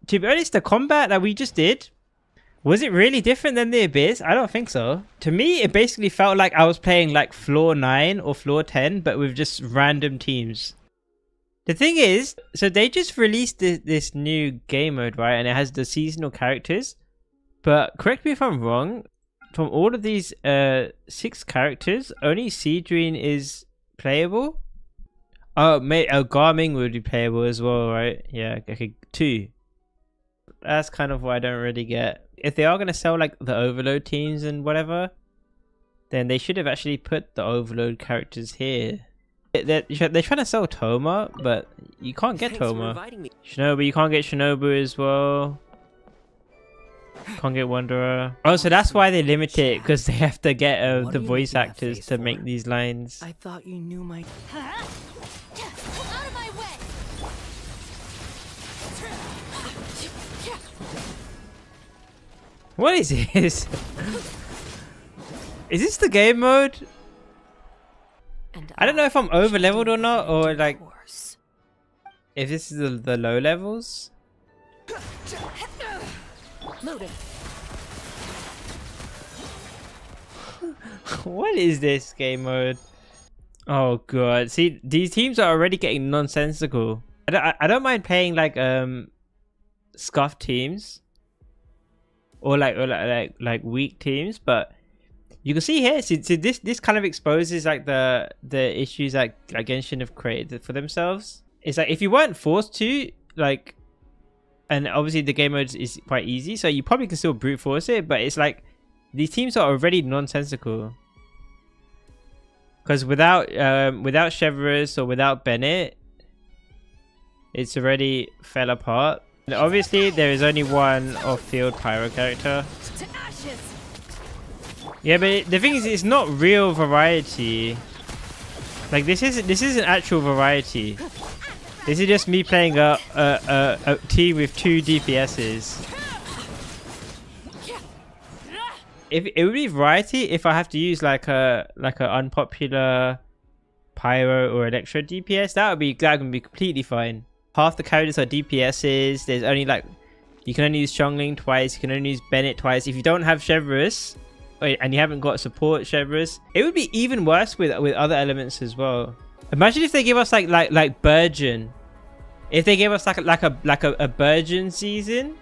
to be honest, the combat that we just did, was it really different than the Abyss? I don't think so. To me, it basically felt like I was playing like floor 9 or floor 10, but with just random teams. The thing is, so they just released this new game mode, right? And it has the seasonal characters. But correct me if I'm wrong, from all of these 6 characters, only Seedrine is playable? Oh, Garming would be playable as well, right? Yeah, okay, 2. That's kind of what I don't really get. If they are going to sell like the Overload teams and whatever, then they should have actually put the Overload characters here. They're trying to sell Toma, but you can't get Toma. Shinobu, you can't get Shinobu as well. Can't get Wanderer. Oh, so that's why they limit it, because they have to get the voice actors to make these lines. I thought you knew my... Out of my way. What is this? Is this the game mode? I don't know if I'm over leveled or not, or like if this is the low levels. What is this game mode? Oh god, see, these teams are already getting nonsensical. I don't mind playing like scuffed teams or like weak teams, but you can see here, see this kind of exposes like the issues like Genshin have created for themselves. It's like if you weren't forced to, like, and obviously the game mode is quite easy, so you probably can still brute force it, but it's like these teams are already nonsensical. Because without Chevrus or without Bennett, it's already fell apart. And obviously there is only one off-field pyro character. Yeah, but the thing is, it's not real variety. Like this isn't actual variety. This is just me playing a team with 2 DPSs. If it would be variety if I have to use like a unpopular pyro or electro DPS, that would be completely fine. Half the characters are DPSs. There's only like, you can only use Xiongling twice. You can only use Bennett twice. If you don't have Chevrus and you haven't got support Chevrus, it would be even worse with other elements as well. Imagine if they give us like Burgeon. If they gave us like a Burgeon season,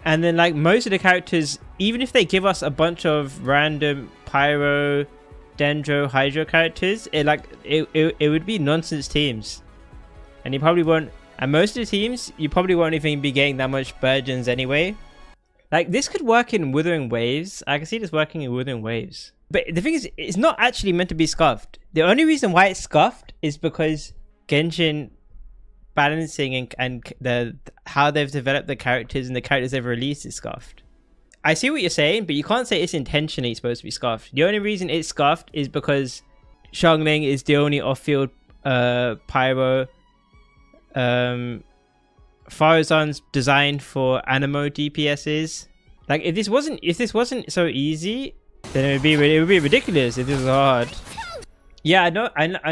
and then like most of the characters, even if they give us a bunch of random pyro, dendro, hydro characters, it would be nonsense teams, and you probably won't. And most of the teams, you probably won't even be getting that much Burgeons anyway. Like this could work in Wuthering Waves. I can see this working in Wuthering Waves. But the thing is, it's not actually meant to be scuffed. The only reason why it's scuffed is because Genshin balancing and how they've developed the characters and the characters they've released is scuffed. I see what you're saying, but you can't say it's intentionally supposed to be scuffed. The only reason it's scuffed is because Xiongling is the only off-field pyro. Faruzan's designed for Animo DPSs. Like if this wasn't so easy, then it would be ridiculous if this was hard. Yeah, I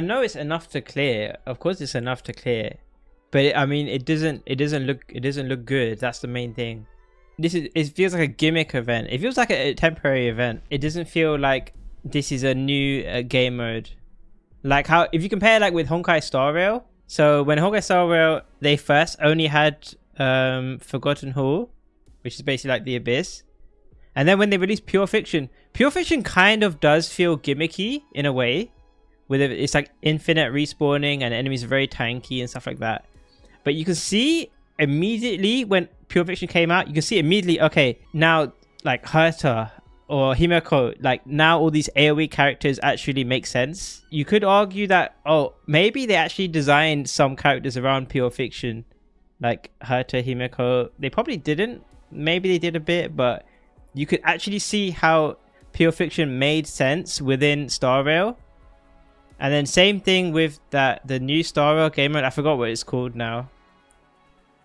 know it's enough to clear. Of course it's enough to clear. But I mean, it doesn't look good. That's the main thing. It feels like a gimmick event. It feels like a temporary event. It doesn't feel like this is a new game mode. Like how, if you compare like with Honkai Star Rail. So when Honkai Star Rail, they first only had Forgotten Hall, which is basically like the Abyss. And then when they released Pure Fiction kind of does feel gimmicky in a way. With it's like infinite respawning and enemies are very tanky and stuff like that. But you can see immediately when Pure Fiction came out, you can see immediately, okay, now like Herta or Himeko, like now all these AoE characters actually make sense. You could argue that, oh, maybe they actually designed some characters around Pure Fiction, like Herta, Himeko. They probably didn't. Maybe they did a bit, but you could actually see how Pure Fiction made sense within Star Rail. And then same thing with the new Star Rail game mode. I forgot what it's called now.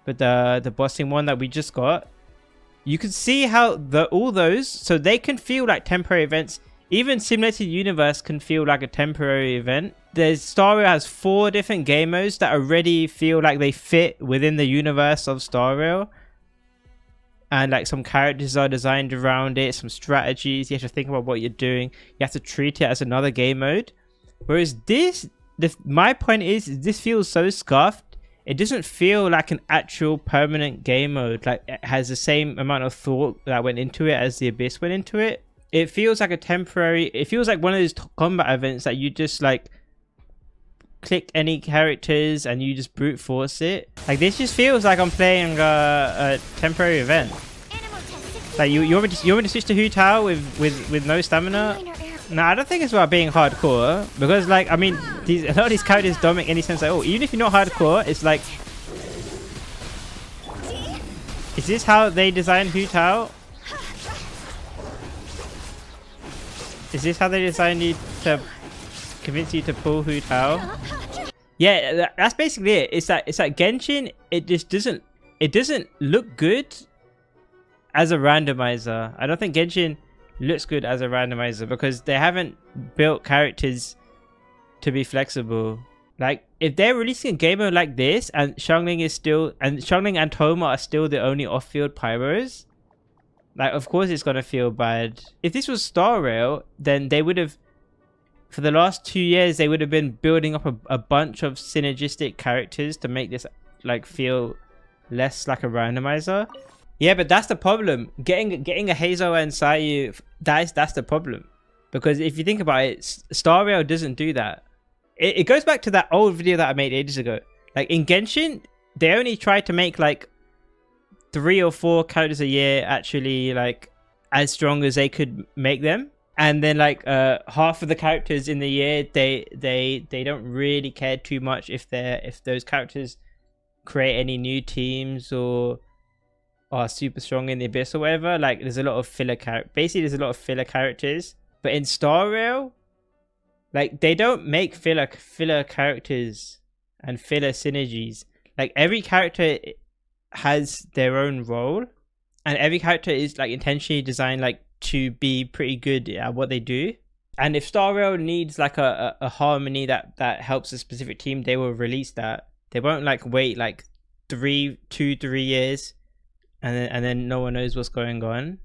But the bossing one that we just got. You can see how all those, so they can feel like temporary events even simulated universe can feel like a temporary event. There's Star Rail has 4 different game modes that already feel like they fit within the universe of Star Rail. And like some characters are designed around it, some strategies. You have to think about what you're doing. You have to treat it as another game mode. Whereas this, my point is this feels so scuffed. It doesn't feel like an actual permanent game mode. Like it has the same amount of thought that went into it as the Abyss went into it. It feels like a temporary, it feels like one of those combat events that you just like click any characters and you just brute force it. Like this just feels like I'm playing a temporary event. Like you want me to switch to Hu Tao with no stamina? No, I don't think it's about being hardcore, because like I mean a lot of these characters don't make any sense at all. Even if you're not hardcore, it's like, is this how they designed Hu Tao? Is this how they designed you to convince you to pull Hu Tao? Yeah, that's basically it. It's like Genshin, it just doesn't look good as a randomizer. I don't think Genshin looks good as a randomizer because they haven't built characters to be flexible. Like if they're releasing a game mode like this and Xiangling and Toma are still the only off-field pyros, like of course it's gonna feel bad. If this was Star Rail, then they would have, for the last 2 years, they would have been building up a bunch of synergistic characters to make this like feel less like a randomizer. Yeah, but that's the problem. Getting a Hazel and Sayu, that's the problem. Because if you think about it, Star Rail doesn't do that. It goes back to that old video that I made ages ago. Like in Genshin, they only tried to make like 3 or 4 characters a year actually like as strong as they could make them. And then like half of the characters in the year, they don't really care too much if those characters create any new teams or are super strong in the Abyss or whatever. Like there's a lot of filler basically there's a lot of filler characters. But in Star Rail, like they don't make filler characters and filler synergies. Like every character has their own role, and every character is like intentionally designed like to be pretty good at what they do. And if Star Rail needs like a harmony that helps a specific team, they will release that. They won't like wait like 3 years and then no one knows what's going on.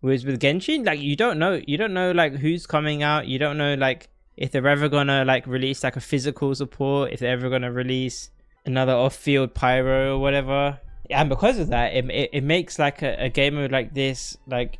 Whereas with Genshin, like you don't know like who's coming out. You don't know like if they're ever gonna like release like a physical support, if they're ever gonna release another off-field pyro or whatever. And because of that, it makes like a game mode like this like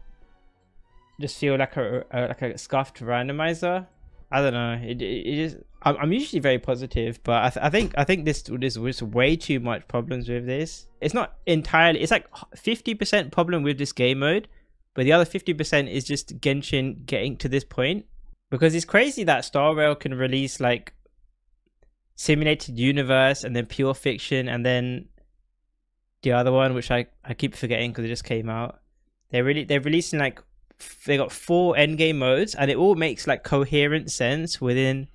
just feel like a scuffed randomizer. I don't know. It is. I'm usually very positive, but I think this was way too much problems with this. It's not entirely. It's like 50% problem with this game mode, but the other 50% is just Genshin getting to this point. Because it's crazy that Star Rail can release like simulated universe and then pure fiction and then the other one, which I keep forgetting because it just came out. They're releasing like, they got 4 endgame modes and it all makes like coherent sense within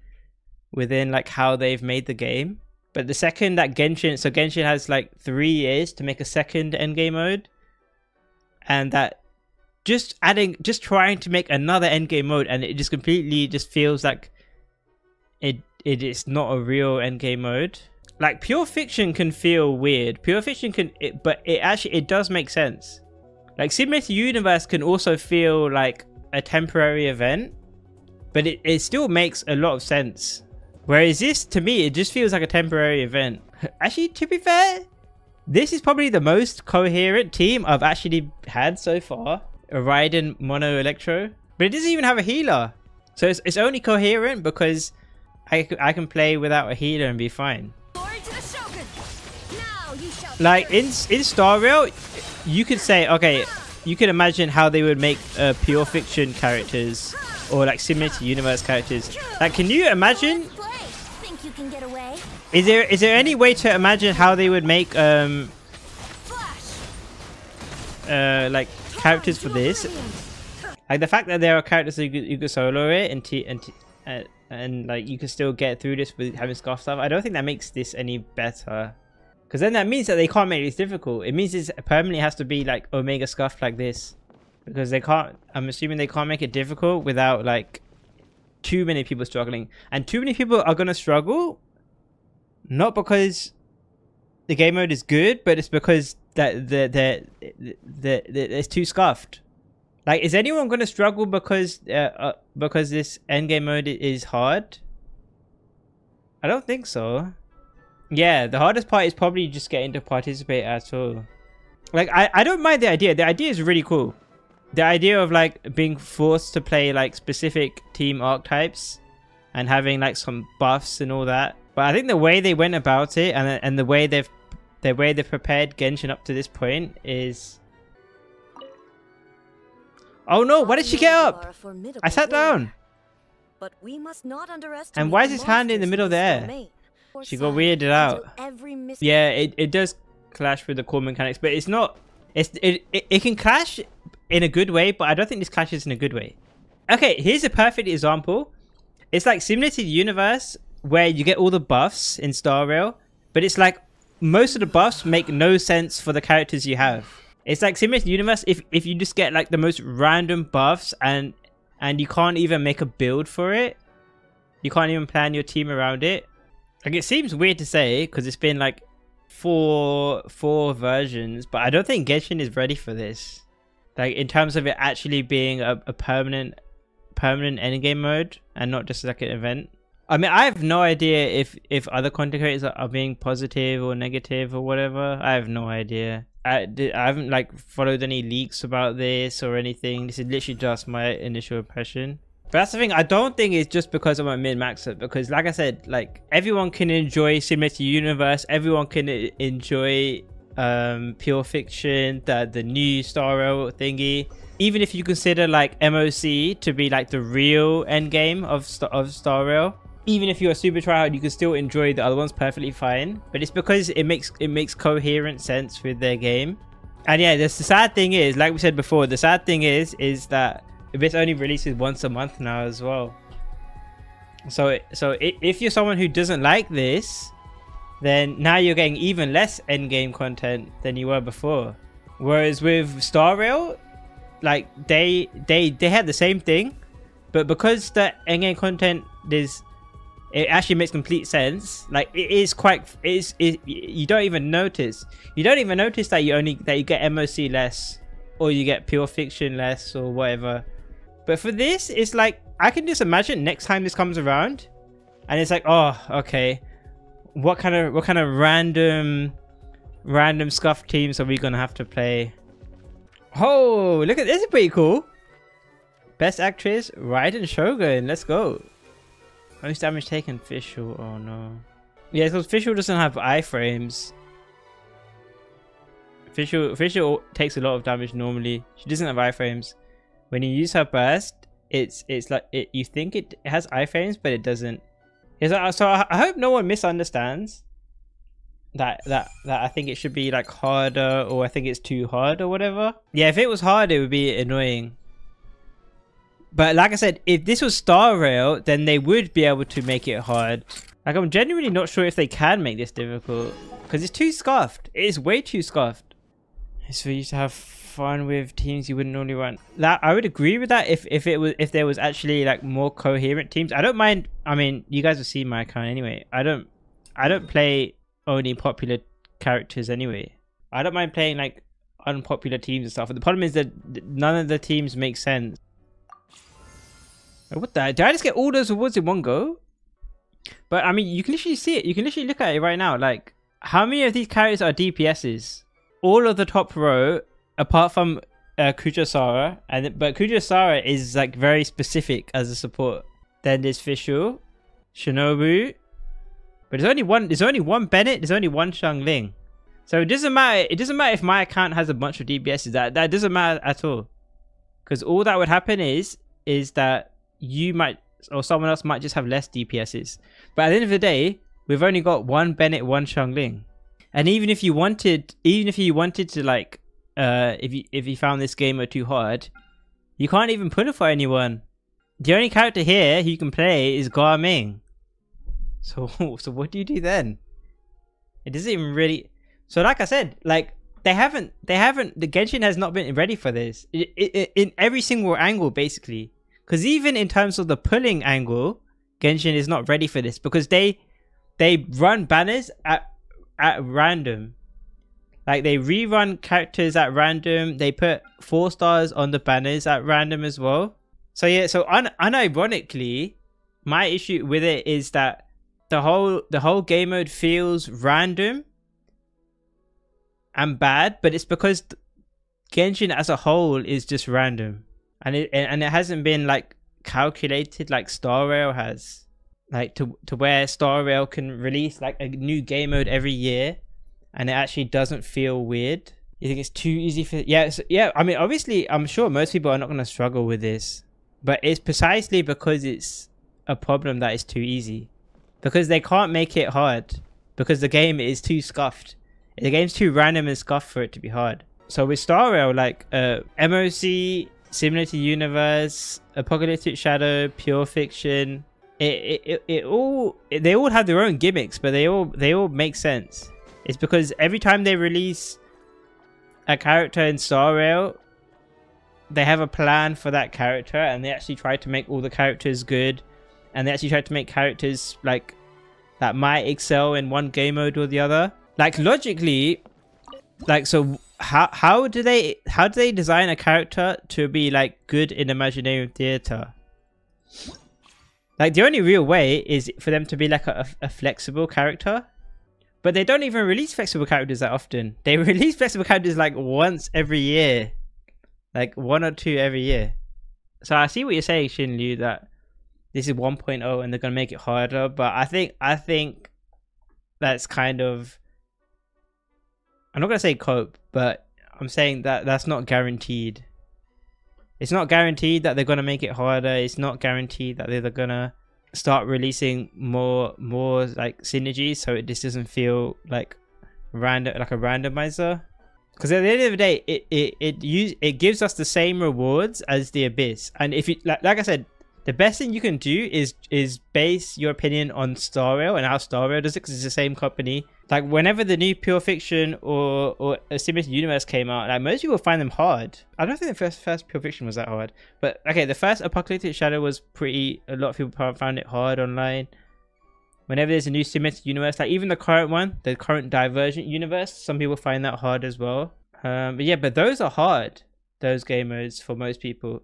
like how they've made the game. But the second that Genshin has like 3 years to make a second endgame mode, and that just trying to make another endgame mode, and it just completely just feels like it is not a real endgame mode. Like pure fiction can feel weird. Pure fiction can, but it does make sense. Like simulated universe can also feel like a temporary event, but it still makes a lot of sense. Whereas this, to me, it just feels like a temporary event. Actually, to be fair, this is probably the most coherent team I've actually had so far. Raiden, Mono, Electro. But it doesn't even have a healer. So it's only coherent because I can play without a healer and be fine. Like in Star Rail, you could say, okay, you can imagine how they would make pure fiction characters or like simulated universe characters. Like, can you imagine? Is there any way to imagine how they would make like characters for this? Like the fact that there are characters that you could solo it and like you could still get through this with having scuff stuff. I don't think that makes this any better. Because then that means that they can't make this difficult. It means it permanently has to be like Omega scuffed like this. because they can't. I'm assuming they can't make it difficult without like too many people struggling, and too many people are gonna struggle, not because the game mode is good, but it's because that it's too scuffed. Like, is anyone gonna struggle because this endgame mode is hard? I don't think so. Yeah, the hardest part is probably just getting to participate at all. Like, I don't mind the idea. The idea is really cool. The idea of like being forced to play like specific team archetypes and having like some buffs and all that. But I think the way they went about it and the way they've prepared Genshin up to this point is... Oh no, why did she get up? I sat down. But we must not underestimate. And why is his hand in the middle there? She got weirded out. Yeah, it does clash with the core mechanics, but it's not... It can clash in a good way, but I don't think this clashes in a good way. Okay, here's a perfect example. It's like similar to the universe where you get all the buffs in Star Rail, but it's like most of the buffs make no sense for the characters you have. It's like similar to the universe if you just get like the most random buffs and you can't even make a build for it. You can't even plan your team around it. Like, it seems weird to say because it's been like four versions, but I don't think Genshin is ready for this. Like, in terms of it actually being a permanent endgame mode and not just like an event. I mean, I have no idea if other content creators are being positive or negative or whatever. I have no idea. I haven't like followed any leaks about this or anything. This is literally just my initial impression. But that's the thing, I don't think it's just because I'm a min-maxer, because like I said, like, everyone can enjoy similar to universe, everyone can enjoy pure fiction, the new Star Rail thingy. Even if you consider like MOC to be like the real endgame of Star Rail, even if you're a super tryhard, you can still enjoy the other ones perfectly fine. But it's because it makes coherent sense with their game. And yeah, the sad thing is, like we said before, the sad thing is that this only releases once a month now as well. So if you're someone who doesn't like this, then now you're getting even less endgame content than you were before. Whereas with Star Rail, like they had the same thing, but because the endgame content it actually makes complete sense. Like, you don't even notice that you get MOC less or you get pure fiction less or whatever. But for this, it's like, I can just imagine next time this comes around and it's like, oh, okay, what kind of random scuffed teams are we gonna have to play? Oh, look at this, is pretty cool. Best actress, Raiden Shogun, let's go. Most damage taken, Fischl, oh no. Yeah, because Fischl doesn't have iframes. Fischl takes a lot of damage normally. She doesn't have iframes. When you use her burst, it's like you think it has iframes, but it doesn't. So I hope no one misunderstands that I think it should be like harder, or I think it's too hard or whatever. Yeah, if it was hard, it would be annoying. But like I said, if this was Star Rail, then they would be able to make it hard. Like, I'm genuinely not sure if they can make this difficult, because it's too scuffed. It is way too scuffed. It's for you to have fun with teams you wouldn't normally run. That I would agree with that if there was actually like more coherent teams. I don't mind. I mean, you guys have seen my account anyway. I don't play only popular characters anyway. I don't mind playing like unpopular teams and stuff. But the problem is that none of the teams make sense. What the? Did I just get all those awards in one go? But I mean, you can literally see it. You can literally look at it right now. Like, how many of these characters are DPSs? All of the top row, apart from Kujasara, but Kujasara is like very specific as a support. Then there's Fischl, Shinobu, but there's only one Bennett. There's only one Xiangling. So it doesn't matter. It doesn't matter if my account has a bunch of DPSs. That doesn't matter at all, because all that would happen is that you might, or someone else might just have less DPSs. But at the end of the day, we've only got one Bennett, one Xiangling. And even if you wanted to like, if you found this game too hard, you can't even put it for anyone. The only character here who you can play is Garming. So what do you do then? It doesn't even really. So like I said, like, The Genshin has not been ready for this in every single angle, basically. Because even in terms of the pulling angle, Genshin is not ready for this because they run banners at random. Like they rerun characters at random. They put 4 stars on the banners at random as well. So yeah, so unironically, my issue with it is that the whole game mode feels random and bad, but it's because Genshin as a whole is just random, and it hasn't been like calculated like Star Rail has, like to where Star Rail can release like a new game mode every year, and it actually doesn't feel weird. You think it's too easy for yeah? I mean, obviously, I'm sure most people are not going to struggle with this, but it's precisely because it's a problem that it's too easy, because they can't make it hard because the game is too scuffed. The game's too random and scuffed for it to be hard. So with Star Rail, like MOC, Simulated Universe, Apocalyptic Shadow, Pure Fiction, they all have their own gimmicks, but they all make sense. It's because every time they release a character in Star Rail, they have a plan for that character, and they actually try to make all the characters good, and they actually try to make characters like that might excel in one game mode or the other. Like logically, like so how do they design a character to be like good in Imaginarium theater? Like the only real way is for them to be like a flexible character, but they don't even release flexible characters that often. They release flexible characters like once every year, like 1 or 2 every year. So I see what you're saying, Shinlu, that this is 1.0 and they're gonna make it harder, but I think that's kind of, I'm not going to say cope, but I'm saying that that's not guaranteed. It's not guaranteed that they're going to make it harder. It's not guaranteed that they're going to start releasing more like synergies, so it just doesn't feel like random, like a randomizer. Because at the end of the day, it gives us the same rewards as the Abyss. And if you like I said, the best thing you can do is base your opinion on Star Rail and how Star Rail does it, because it's the same company. Like whenever the new Pure Fiction or a Simulated Universe came out, like most people find them hard. I don't think the first Pure Fiction was that hard, but okay, the first Apocalyptic Shadow was a lot of people found it hard online. Whenever there's a new Simulated Universe, like even the current one, the current Divergent Universe, some people find that hard as well. But yeah, but those are hard, those game modes for most people.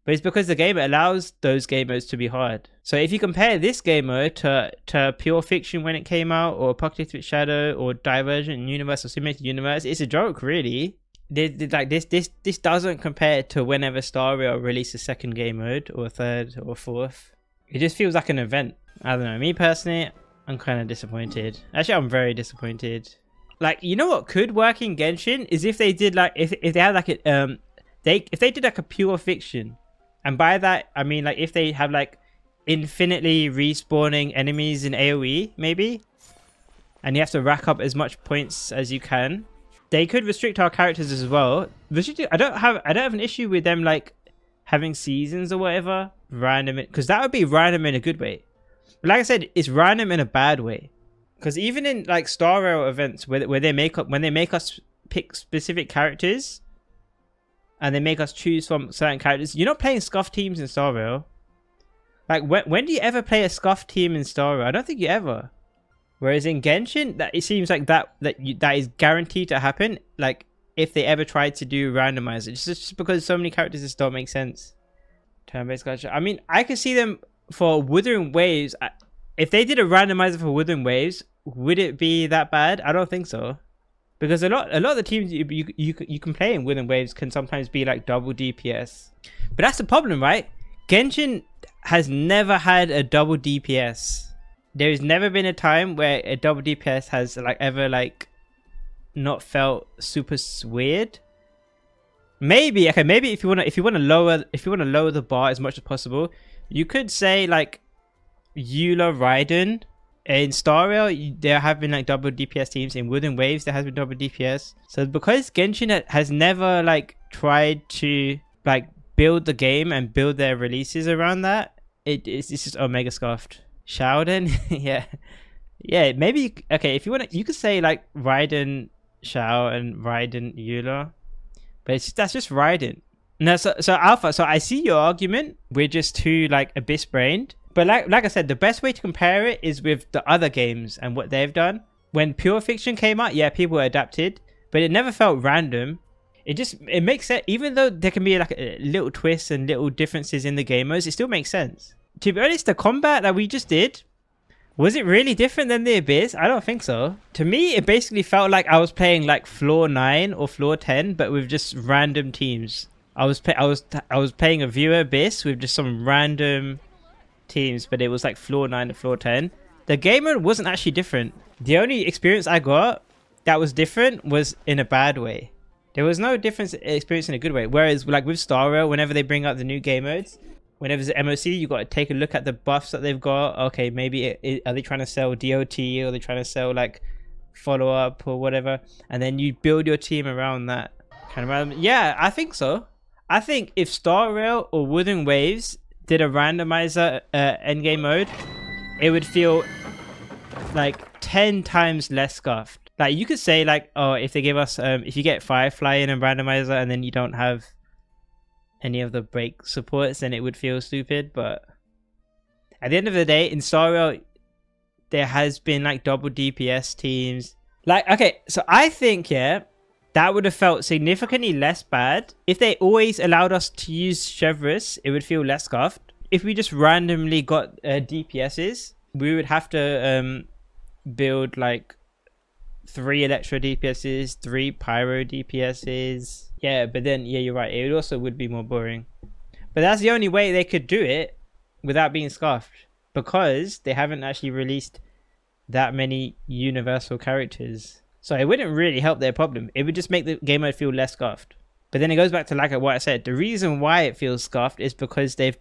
But it's because the game allows those game modes to be hard. So if you compare this game mode to Pure Fiction when it came out, or Apocalyptic Shadow, or Divergent Universe, or Simulated Universe, it's a joke, really. This doesn't compare to whenever Star Rail released a second game mode, or a third, or a fourth. It just feels like an event. I don't know. Me personally, I'm kind of disappointed. Actually, I'm very disappointed. Like, you know what could work in Genshin is if they did like if they had like a if they did like a Pure Fiction. And by that, I mean, like, if they have, like, infinitely respawning enemies in AoE, maybe, and you have to rack up as much points as you can, they could restrict our characters as well. I don't have an issue with them, like, having seasons or whatever, random, because that would be random in a good way. But like I said, it's random in a bad way. Because even in, like, Star Rail events, where when they make us pick specific characters, and they make us choose from certain characters. You're not playing scuffed teams in Star Rail. Like, when do you ever play a scuffed team in Star Rail? I don't think you ever. Whereas in Genshin, that it seems like that is guaranteed to happen. Like, if they ever tried to do randomizer, just because so many characters just don't make sense. Turn-based gacha. I mean, I could see them for Wuthering Waves. If they did a randomizer for Wuthering Waves, would it be that bad? I don't think so. Because a lot of the teams you can play in Wuthering Waves can sometimes be like double DPS. But that's the problem, right? Genshin has never had a double DPS. There has never been a time where a double DPS has like ever like not felt super weird. Maybe if you want to lower the bar as much as possible, you could say like Eula Raiden. In Star Rail, there have been like double DPS teams. In Wuthering Waves, there has been double DPS. So because Genshin has never like tried to like build the game and build their releases around that, it's just Omega Scuffed. Shaoden, yeah, maybe okay. If you want, you could say like Raiden Shao and Raiden Eula. But that's just Raiden. No, so Alpha, so I see your argument. We're just too like abyss brained. But like I said, the best way to compare it is with the other games and what they've done. When Pure Fiction came out, yeah, people adapted, but it never felt random. It makes sense. Even though there can be like a little twists and little differences in the game modes, it still makes sense. To be honest, the combat that we just did, was it really different than the Abyss? I don't think so. To me, it basically felt like I was playing like floor 9 or floor 10, but with just random teams. I was playing a viewer Abyss with just some random teams, but it was like floor 9 to floor 10. The game mode wasn't actually different. The only experience I got that was different was in a bad way. There was no difference experience in a good way. Whereas like with Star Rail, whenever they bring out the new game modes, whenever it's an MOC, you got to take a look at the buffs that they've got. Okay, maybe are they trying to sell DOT, or are they trying to sell like follow up or whatever, and then you build your team around that kind of random. Yeah, I think so. I think if Star Rail or Wuthering Waves did a randomizer endgame mode, it would feel like 10 times less scuffed. Like you could say like, oh, if they give us if you get Firefly in a randomizer and then you don't have any of the break supports, then it would feel stupid. But at the end of the day, in Star Rail, there has been like double DPS teams. Like, okay, so I think, yeah, that would have felt significantly less bad. If they always allowed us to use Chevreuse, it would feel less scuffed. If we just randomly got DPSs, we would have to build like 3 Electro DPSs, 3 Pyro DPSs. Yeah, but then, yeah, you're right. It also would be more boring. But that's the only way they could do it without being scuffed, because they haven't actually released that many universal characters. So it wouldn't really help their problem. It would just make the game mode feel less scuffed. But then it goes back to like what I said. The reason why it feels scuffed is because they've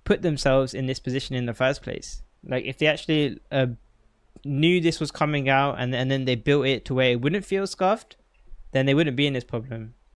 put themselves in this position in the first place. Like if they actually knew this was coming out and then they built it to where it wouldn't feel scuffed, then they wouldn't be in this problem.